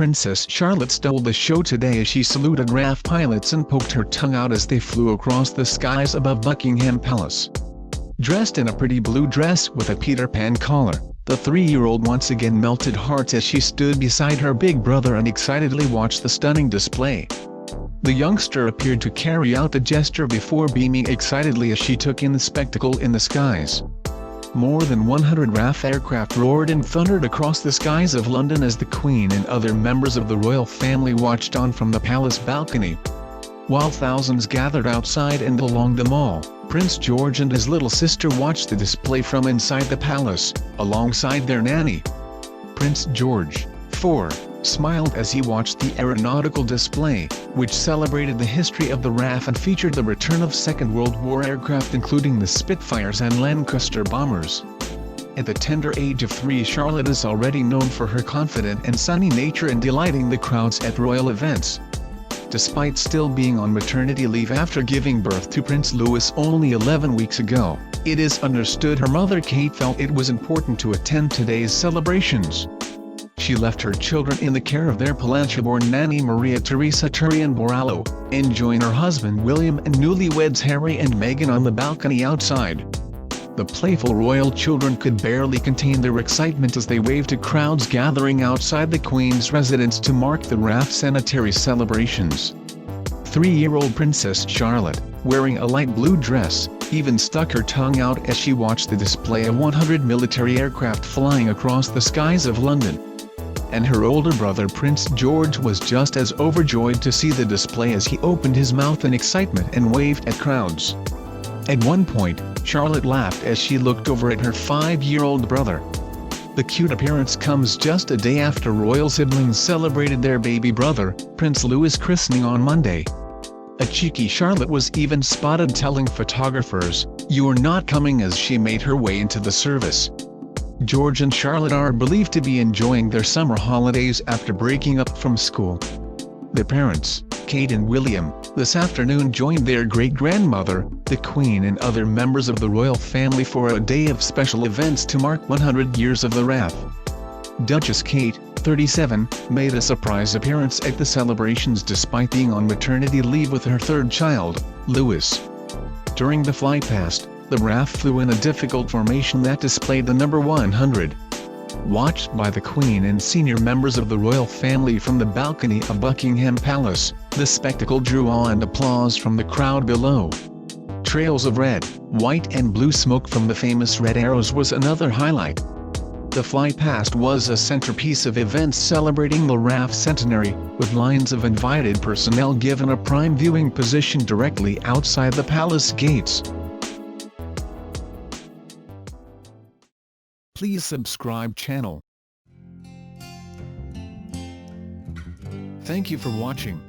Princess Charlotte stole the show today as she saluted RAF pilots and poked her tongue out as they flew across the skies above Buckingham Palace. Dressed in a pretty blue dress with a Peter Pan collar, the 3-year-old once again melted hearts as she stood beside her big brother and excitedly watched the stunning display. The youngster appeared to carry out the gesture before beaming excitedly as she took in the spectacle in the skies. More than 100 RAF aircraft roared and thundered across the skies of London as the Queen and other members of the royal family watched on from the palace balcony. While thousands gathered outside and along the mall, Prince George and his little sister watched the display from inside the palace, alongside their nanny. Prince George, 4, smiled as he watched the aeronautical display, which celebrated the history of the RAF and featured the return of Second World War aircraft including the Spitfires and Lancaster bombers. At the tender age of 3, Charlotte is already known for her confident and sunny nature and delighting the crowds at royal events. Despite still being on maternity leave after giving birth to Prince Louis only 11 weeks ago, it is understood her mother Kate felt it was important to attend today's celebrations. She left her children in the care of their Palancia-born nanny Maria Teresa Turrion-Borrallo, enjoying her husband William and newlyweds Harry and Meghan on the balcony outside. The playful royal children could barely contain their excitement as they waved to crowds gathering outside the Queen's residence to mark the RAF centenary celebrations. 3-year-old Princess Charlotte, wearing a light blue dress, even stuck her tongue out as she watched the display of 100 military aircraft flying across the skies of London. And her older brother Prince George was just as overjoyed to see the display as he opened his mouth in excitement and waved at crowds. At one point, Charlotte laughed as she looked over at her 5-year-old brother. The cute appearance comes just a day after royal siblings celebrated their baby brother, Prince Louis' christening on Monday. A cheeky Charlotte was even spotted telling photographers, "You're not coming," as she made her way into the service. George and Charlotte are believed to be enjoying their summer holidays after breaking up from school. The parents, Kate and William, this afternoon joined their great-grandmother, the Queen and other members of the royal family for a day of special events to mark 100 years of the RAF. Duchess Kate, 37, made a surprise appearance at the celebrations despite being on maternity leave with her 3rd child, Louis. During the flypast, the RAF flew in a difficult formation that displayed the number 100. Watched by the Queen and senior members of the royal family from the balcony of Buckingham Palace, the spectacle drew awe and applause from the crowd below. Trails of red, white and blue smoke from the famous Red Arrows was another highlight. The flypast was a centerpiece of events celebrating the RAF centenary, with lines of invited personnel given a prime viewing position directly outside the palace gates. Please subscribe channel. Thank you for watching.